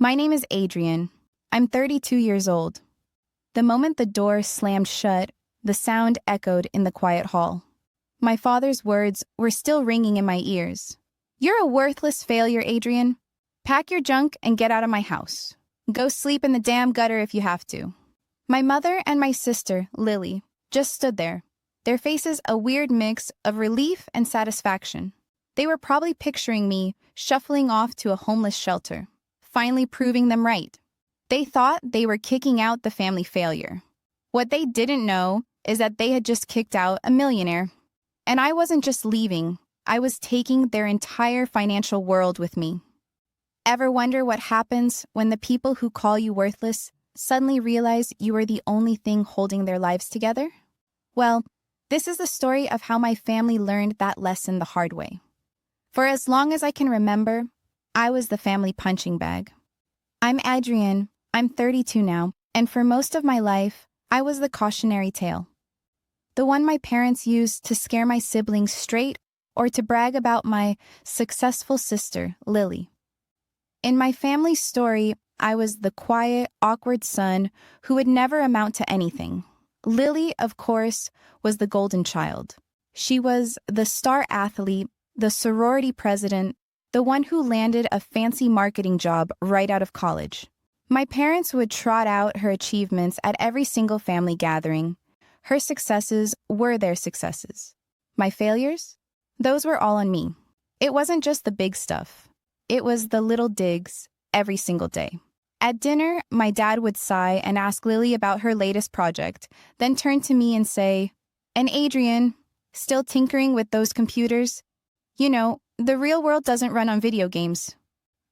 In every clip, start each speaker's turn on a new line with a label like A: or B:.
A: My name is Adrian. I'm 32 years old. The moment the door slammed shut, the sound echoed in the quiet hall. My father's words were still ringing in my ears. "You're a worthless failure, Adrian. Pack your junk and get out of my house. Go sleep in the damn gutter if you have to." My mother and my sister, Lily, just stood there, their faces a weird mix of relief and satisfaction. They were probably picturing me shuffling off to a homeless shelter, finally proving them right. They thought they were kicking out the family failure. What they didn't know is that they had just kicked out a millionaire. And I wasn't just leaving, I was taking their entire financial world with me. Ever wonder what happens when the people who call you worthless suddenly realize you are the only thing holding their lives together? Well, this is the story of how my family learned that lesson the hard way. For as long as I can remember, I was the family punching bag. I'm Adrienne, I'm 32 now, and for most of my life, I was the cautionary tale. The one my parents used to scare my siblings straight or to brag about my successful sister, Lily. In my family's story, I was the quiet, awkward son who would never amount to anything. Lily, of course, was the golden child. She was the star athlete, the sorority president, the one who landed a fancy marketing job right out of college. My parents would trot out her achievements at every single family gathering. Her successes were their successes. My failures? Those were all on me. It wasn't just the big stuff. It was the little digs every single day. At dinner, my dad would sigh and ask Lily about her latest project, then turn to me and say, "And Adrian, still tinkering with those computers? You know, the real world doesn't run on video games."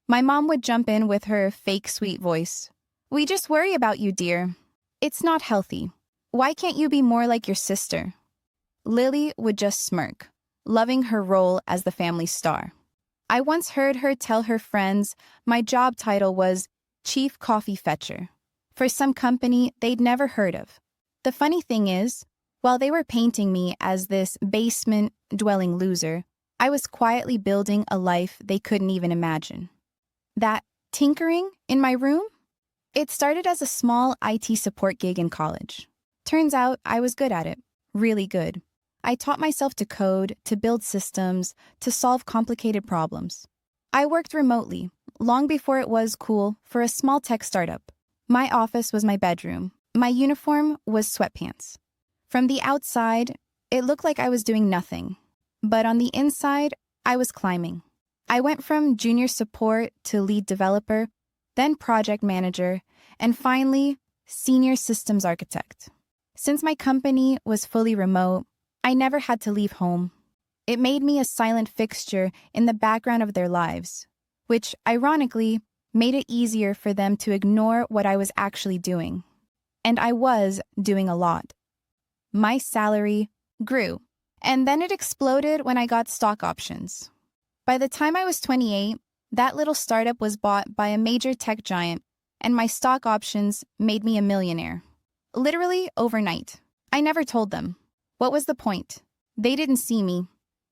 A: My mom would jump in with her fake sweet voice. "We just worry about you, dear. It's not healthy. Why can't you be more like your sister?" Lily would just smirk, loving her role as the family star. I once heard her tell her friends my job title was Chief Coffee Fetcher, for some company they'd never heard of. The funny thing is, while they were painting me as this basement-dwelling loser, I was quietly building a life they couldn't even imagine. That tinkering in my room? It started as a small IT support gig in college. Turns out I was good at it, really good. I taught myself to code, to build systems, to solve complicated problems. I worked remotely, long before it was cool, for a small tech startup. My office was my bedroom. My uniform was sweatpants. From the outside, it looked like I was doing nothing. But on the inside, I was climbing. I went from junior support to lead developer, then project manager, and finally, senior systems architect. Since my company was fully remote, I never had to leave home. It made me a silent fixture in the background of their lives, which, ironically, made it easier for them to ignore what I was actually doing. And I was doing a lot. My salary grew, and then it exploded when I got stock options. By the time I was 28, that little startup was bought by a major tech giant, and my stock options made me a millionaire. Literally overnight. I never told them. What was the point? They didn't see me.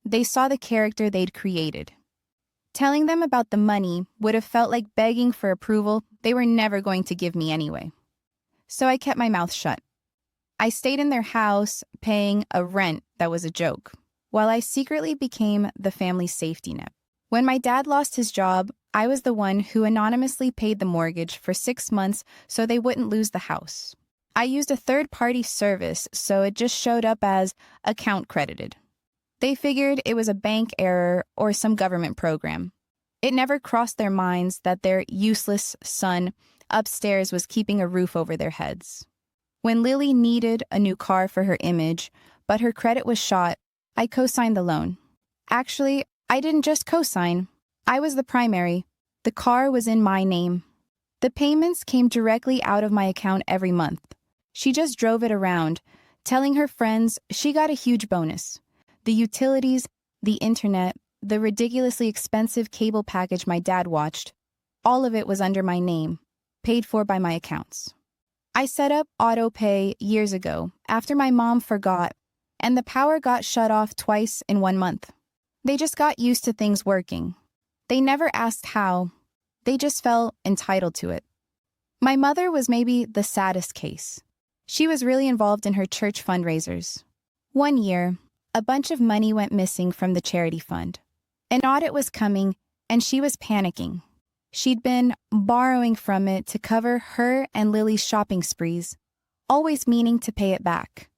A: They saw the character they'd created. Telling them about the money would have felt like begging for approval they were never going to give me anyway. So I kept my mouth shut. I stayed in their house, paying a rent that was a joke, while I secretly became the family's safety net. When my dad lost his job, I was the one who anonymously paid the mortgage for 6 months so they wouldn't lose the house. I used a third-party service, so it just showed up as account credited. They figured it was a bank error or some government program. It never crossed their minds that their useless son upstairs was keeping a roof over their heads. When Lily needed a new car for her image, but her credit was shot, I co-signed the loan. Actually, I didn't just co-sign. I was the primary. The car was in my name. The payments came directly out of my account every month. She just drove it around, telling her friends she got a huge bonus. The utilities, the internet, the ridiculously expensive cable package my dad watched, all of it was under my name, paid for by my accounts. I set up auto pay years ago after my mom forgot, and the power got shut off twice in 1 month. They just got used to things working. They never asked how. They just felt entitled to it. My mother was maybe the saddest case. She was really involved in her church fundraisers. One year, a bunch of money went missing from the charity fund. An audit was coming, and she was panicking. She'd been borrowing from it to cover her and Lily's shopping sprees, always meaning to pay it back.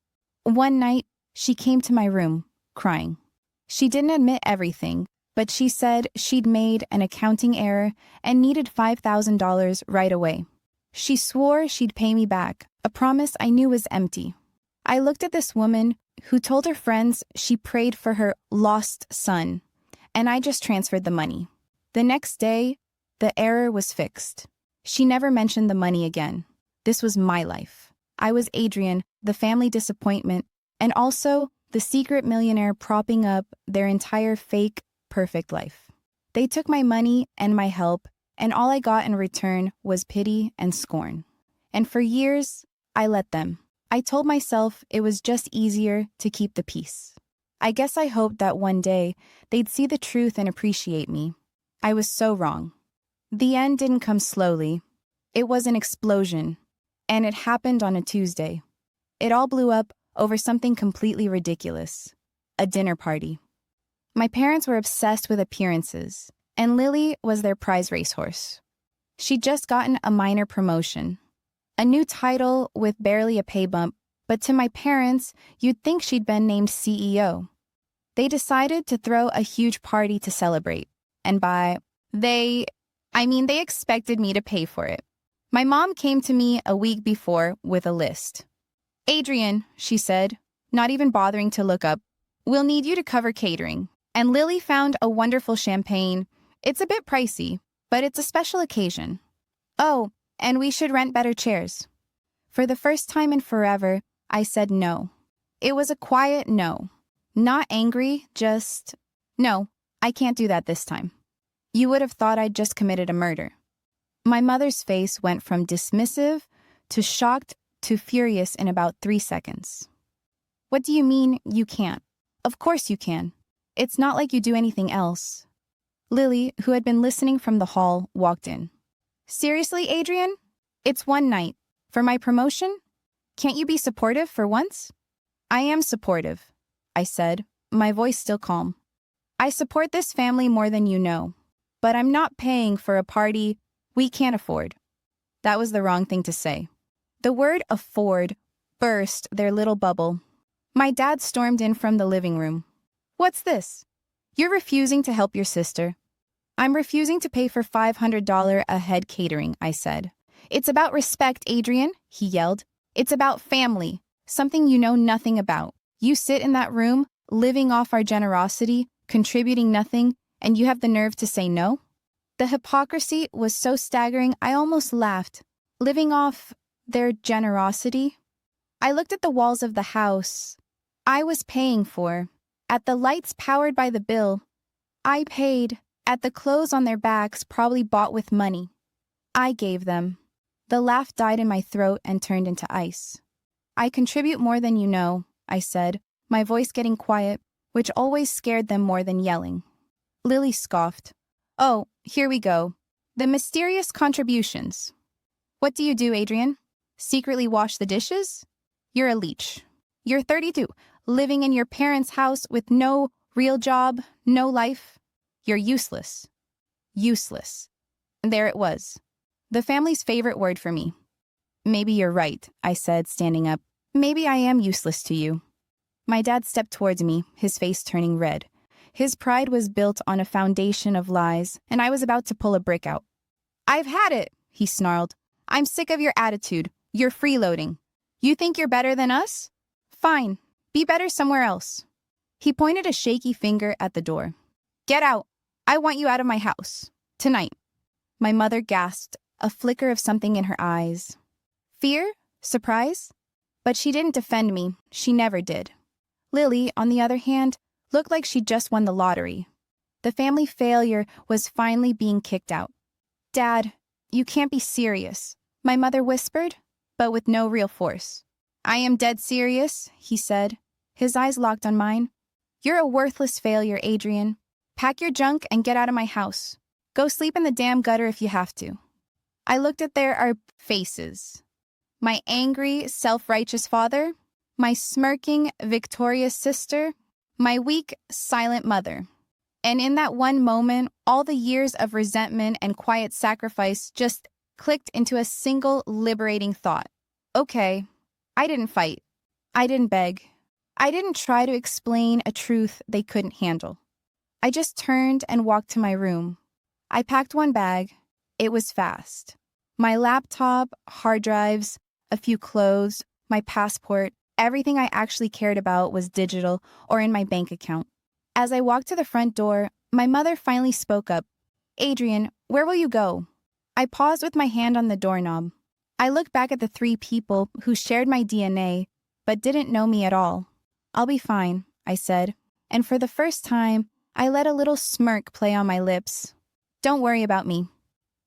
A: One night, she came to my room, crying. She didn't admit everything, but she said she'd made an accounting error and needed $5,000 right away. She swore she'd pay me back, a promise I knew was empty. I looked at this woman who told her friends she prayed for her lost son, and I just transferred the money. The next day, the error was fixed. She never mentioned the money again. This was my life. I was Adrian, the family disappointment, and also the secret millionaire propping up their entire fake, perfect life. They took my money and my help, and all I got in return was pity and scorn. And for years, I let them. I told myself it was just easier to keep the peace. I guess I hoped that one day they'd see the truth and appreciate me. I was so wrong. The end didn't come slowly. It was an explosion, and it happened on a Tuesday. It all blew up over something completely ridiculous, a dinner party. My parents were obsessed with appearances, and Lily was their prize racehorse. She'd just gotten a minor promotion, a new title with barely a pay bump, but to my parents, you'd think she'd been named CEO. They decided to throw a huge party to celebrate, and they expected me to pay for it. My mom came to me a week before with a list. "Adrian," she said, not even bothering to look up, "we'll need you to cover catering." And Lily found a wonderful champagne. It's a bit pricey, but it's a special occasion. Oh, and we should rent better chairs. For the first time in forever, I said no. It was a quiet no. Not angry, just, "No, I can't do that this time." You would have thought I'd just committed a murder. My mother's face went from dismissive to shocked to furious in about 3 seconds. "What do you mean you can't? Of course you can. It's not like you do anything else." Lily, who had been listening from the hall, walked in. "Seriously, Adrian? It's one night. For my promotion? Can't you be supportive for once?" "I am supportive," I said, my voice still calm. "I support this family more than you know. But I'm not paying for a party we can't afford." That was the wrong thing to say. The word afford burst their little bubble. My dad stormed in from the living room. "What's this? You're refusing to help your sister." "I'm refusing to pay for $500 a head catering," I said. "It's about respect, Adrian," he yelled. "It's about family, something you know nothing about. You sit in that room, living off our generosity, contributing nothing, and you have the nerve to say no?" The hypocrisy was so staggering I almost laughed. Living off their generosity? I looked at the walls of the house I was paying for, at the lights powered by the bill I paid, at the clothes on their backs probably bought with money I gave them. The laugh died in my throat and turned into ice. "I contribute more than you know," I said, my voice getting quiet, which always scared them more than yelling. Lily scoffed. "Oh, here we go. The mysterious contributions. What do you do, Adrian? Secretly wash the dishes? You're a leech. You're 32, living in your parents' house with no real job, no life. You're useless." Useless. There it was. The family's favorite word for me. "Maybe you're right," I said, standing up. "Maybe I am useless to you." My dad stepped towards me, his face turning red. His pride was built on a foundation of lies, and I was about to pull a brick out. "I've had it," he snarled. "I'm sick of your attitude. You're freeloading. You think you're better than us? Fine. Be better somewhere else." He pointed a shaky finger at the door. "Get out. I want you out of my house. Tonight." My mother gasped, a flicker of something in her eyes. Fear? Surprise? But she didn't defend me. She never did. Lily, on the other hand, looked like she'd just won the lottery. The family failure was finally being kicked out. "Dad, you can't be serious," my mother whispered, but with no real force. "I am dead serious," he said. His eyes locked on mine. "You're a worthless failure, Adrian. Pack your junk and get out of my house. Go sleep in the damn gutter if you have to. I looked at their faces. My angry, self-righteous father, my smirking, victorious sister, my weak, silent mother. And in that one moment, all the years of resentment and quiet sacrifice just clicked into a single liberating thought. Okay, I didn't fight. I didn't beg. I didn't try to explain a truth they couldn't handle. I just turned and walked to my room. I packed one bag. It was fast. My laptop, hard drives, a few clothes, my passport, everything I actually cared about was digital or in my bank account. As I walked to the front door, my mother finally spoke up. Adrian, where will you go? I paused with my hand on the doorknob. I looked back at the 3 people who shared my DNA, but didn't know me at all. I'll be fine, I said, and for the first time, I let a little smirk play on my lips. Don't worry about me.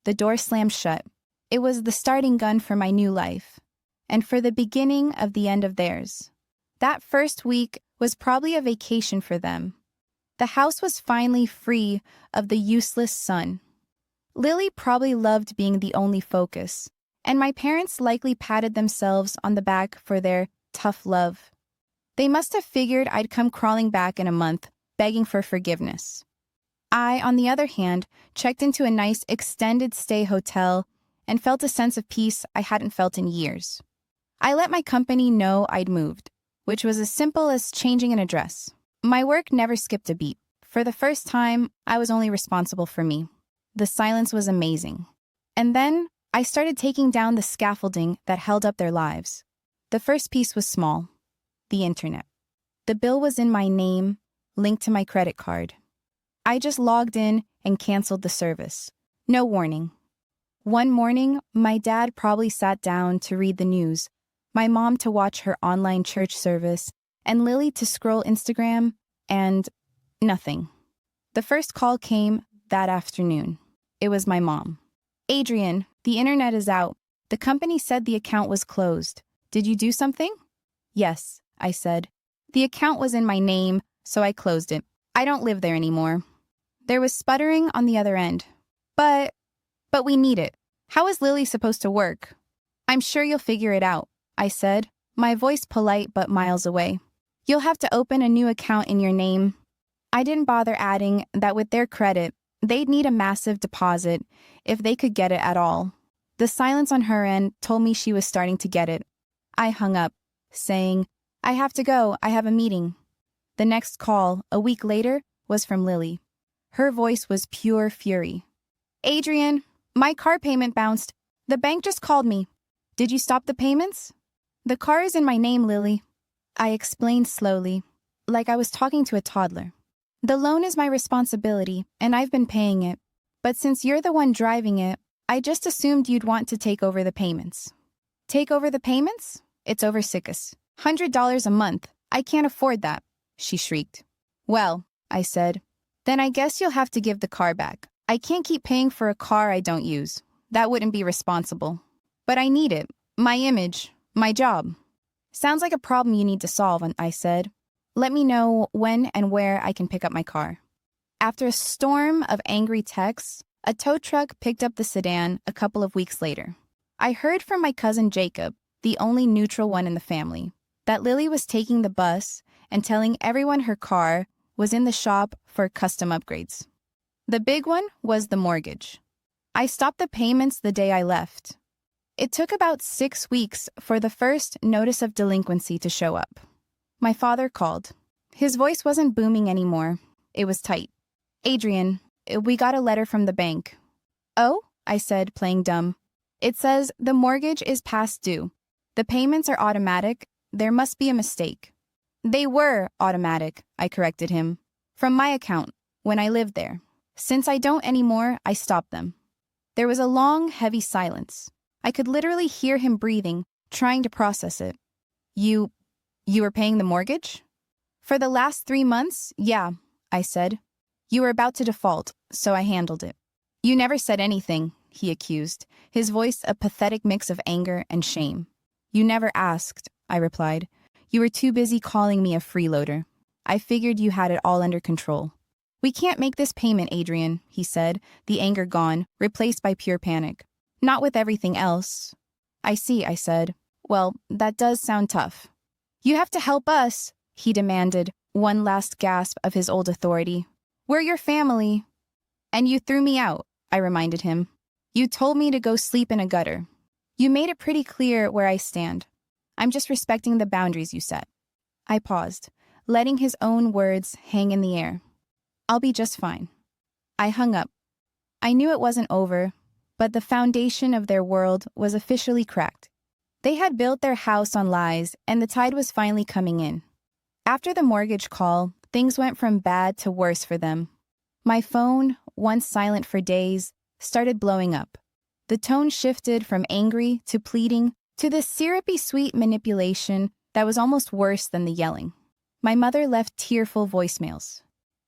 A: The door slammed shut. It was the starting gun for my new life, and for the beginning of the end of theirs. That first week was probably a vacation for them. The house was finally free of the useless son. Lily probably loved being the only focus, and my parents likely patted themselves on the back for their tough love. They must have figured I'd come crawling back in a month, begging for forgiveness. I, on the other hand, checked into a nice extended stay hotel and felt a sense of peace I hadn't felt in years. I let my company know I'd moved, which was as simple as changing an address. My work never skipped a beat. For the first time, I was only responsible for me. The silence was amazing. And then I started taking down the scaffolding that held up their lives. The first piece was small. The internet. The bill was in my name, linked to my credit card. I just logged in and canceled the service. No warning. One morning, my dad probably sat down to read the news, my mom to watch her online church service, and Lily to scroll Instagram, and nothing. The first call came that afternoon. It was my mom. Adrian, the internet is out. The company said the account was closed. Did you do something? Yes, I said. The account was in my name, so I closed it. I don't live there anymore. There was sputtering on the other end. But we need it. How is Lily supposed to work? I'm sure you'll figure it out, I said, my voice polite but miles away. You'll have to open a new account in your name. I didn't bother adding that with their credit, they'd need a massive deposit if they could get it at all. The silence on her end told me she was starting to get it. I hung up, saying, I have to go, I have a meeting. The next call, a week later, was from Lily. Her voice was pure fury. Adrian, my car payment bounced. The bank just called me. Did you stop the payments? The car is in my name, Lily. I explained slowly, like I was talking to a toddler. The loan is my responsibility, and I've been paying it. But since you're the one driving it, I just assumed you'd want to take over the payments. Take over the payments? It's over sickus. $100 a month. I can't afford that, she shrieked. Well, I said, then I guess you'll have to give the car back. I can't keep paying for a car I don't use. That wouldn't be responsible. But I need it. My image. My job. Sounds like a problem you need to solve, I said. Let me know when and where I can pick up my car. After a storm of angry texts, a tow truck picked up the sedan a couple of weeks later. I heard from my cousin Jacob, the only neutral one in the family, that Lily was taking the bus and telling everyone her car was in the shop for custom upgrades. The big one was the mortgage. I stopped the payments the day I left. It took about 6 weeks for the first notice of delinquency to show up. My father called. His voice wasn't booming anymore. It was tight. Adrian, we got a letter from the bank. Oh, I said, playing dumb. It says the mortgage is past due. The payments are automatic. There must be a mistake. They were automatic, I corrected him. From my account, when I lived there. Since I don't anymore, I stopped them. There was a long, heavy silence. I could literally hear him breathing, trying to process it. You were paying the mortgage? For the last 3 months, yeah, I said. You were about to default, so I handled it. You never said anything, he accused, his voice a pathetic mix of anger and shame. You never asked, I replied. You were too busy calling me a freeloader. I figured you had it all under control. "We can't make this payment, Adrian," he said, the anger gone, replaced by pure panic. "Not with everything else." "I see," I said. "Well, that does sound tough." "You have to help us," he demanded, one last gasp of his old authority. "We're your family." "And you threw me out," I reminded him. "You told me to go sleep in a gutter. You made it pretty clear where I stand. I'm just respecting the boundaries you set." I paused, letting his own words hang in the air. "I'll be just fine." I hung up. I knew it wasn't over, but the foundation of their world was officially cracked. They had built their house on lies, and the tide was finally coming in. After the mortgage call, things went from bad to worse for them. My phone, once silent for days, started blowing up. The tone shifted from angry to pleading to this syrupy sweet manipulation that was almost worse than the yelling. My mother left tearful voicemails.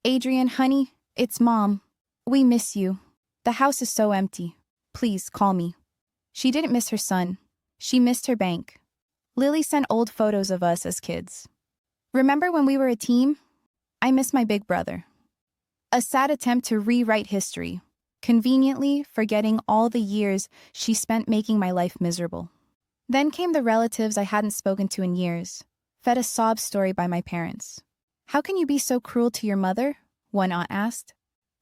A: "Adrian, honey, it's Mom. We miss you. The house is so empty. Please call me." She didn't miss her son. She missed her bank. Lily sent old photos of us as kids. "Remember when we were a team? I miss my big brother." A sad attempt to rewrite history, conveniently forgetting all the years she spent making my life miserable. Then came the relatives I hadn't spoken to in years, fed a sob story by my parents. "How can you be so cruel to your mother?" one aunt asked.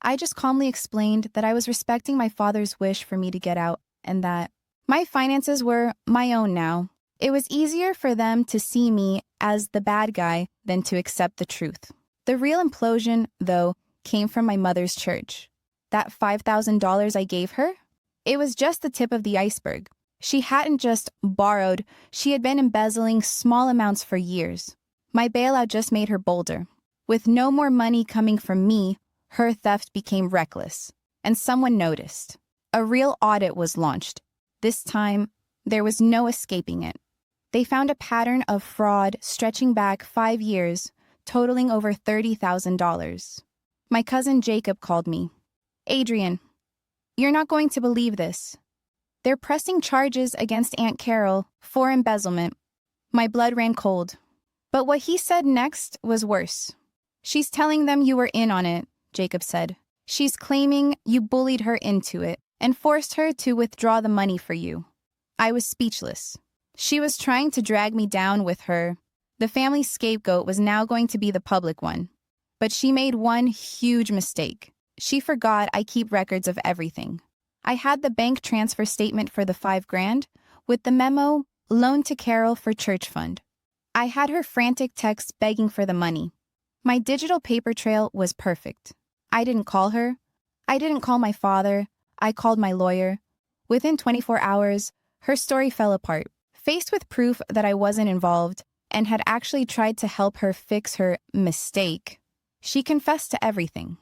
A: I just calmly explained that I was respecting my father's wish for me to get out and that my finances were my own now. It was easier for them to see me as the bad guy than to accept the truth. The real implosion, though, came from my mother's church. That $5,000 I gave her? It was just the tip of the iceberg. She hadn't just borrowed, she had been embezzling small amounts for years. My bailout just made her bolder. With no more money coming from me, her theft became reckless. And someone noticed. A real audit was launched. This time, there was no escaping it. They found a pattern of fraud stretching back 5 years, totaling over $30,000. My cousin Jacob called me. "Adrian, you're not going to believe this. They're pressing charges against Aunt Carol for embezzlement." My blood ran cold. But what he said next was worse. "She's telling them you were in on it," Jacob said. "She's claiming you bullied her into it and forced her to withdraw the money for you." I was speechless. She was trying to drag me down with her. The family scapegoat was now going to be the public one. But she made one huge mistake. She forgot I keep records of everything. I had the bank transfer statement for the $5,000 with the memo, "Loan to Carol for church fund." I had her frantic texts begging for the money. My digital paper trail was perfect. I didn't call her. I didn't call my father. I called my lawyer. Within 24 hours, her story fell apart. Faced with proof that I wasn't involved and had actually tried to help her fix her mistake, she confessed to everything.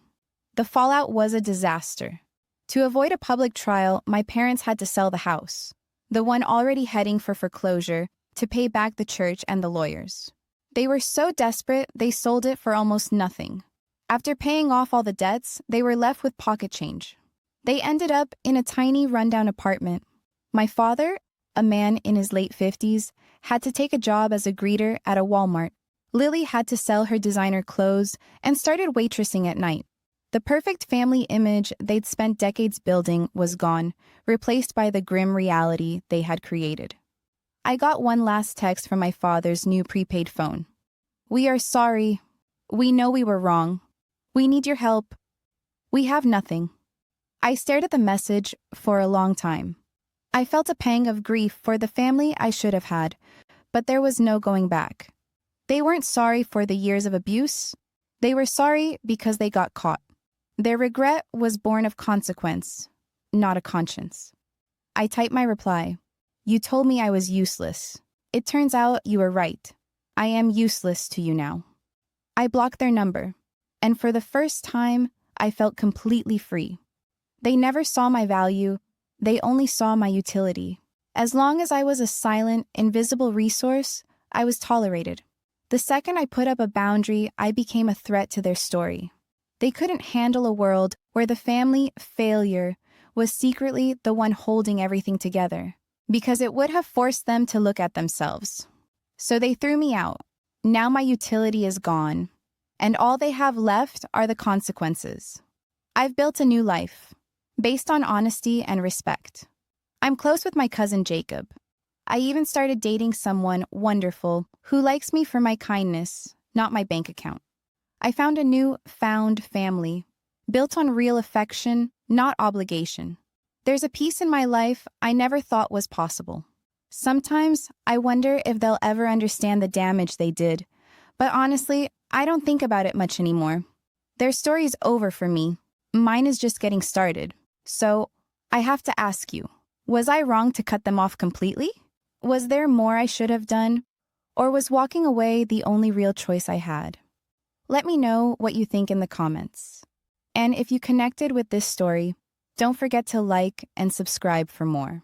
A: The fallout was a disaster. To avoid a public trial, my parents had to sell the house, the one already heading for foreclosure, to pay back the church and the lawyers. They were so desperate, they sold it for almost nothing. After paying off all the debts, they were left with pocket change. They ended up in a tiny rundown apartment. My father, a man in his late 50s, had to take a job as a greeter at a Walmart. Lily had to sell her designer clothes and started waitressing at night. The perfect family image they'd spent decades building was gone, replaced by the grim reality they had created. I got one last text from my father's new prepaid phone. "We are sorry. We know we were wrong. We need your help. We have nothing." I stared at the message for a long time. I felt a pang of grief for the family I should have had, but there was no going back. They weren't sorry for the years of abuse. They were sorry because they got caught. Their regret was born of consequence, not a conscience. I typed my reply. "You told me I was useless. It turns out you were right. I am useless to you now." I blocked their number, and for the first time, I felt completely free. They never saw my value. They only saw my utility. As long as I was a silent, invisible resource, I was tolerated. The second I put up a boundary, I became a threat to their story. They couldn't handle a world where the family failure was secretly the one holding everything together, because it would have forced them to look at themselves. So they threw me out. Now my utility is gone, and all they have left are the consequences. I've built a new life, based on honesty and respect. I'm close with my cousin Jacob. I even started dating someone wonderful who likes me for my kindness, not my bank account. I found a new found family, built on real affection, not obligation. There's a peace in my life I never thought was possible. Sometimes I wonder if they'll ever understand the damage they did, but honestly, I don't think about it much anymore. Their story's over for me. Mine is just getting started. So, I have to ask you, was I wrong to cut them off completely? Was there more I should have done? Or was walking away the only real choice I had? Let me know what you think in the comments. And if you connected with this story, don't forget to like and subscribe for more.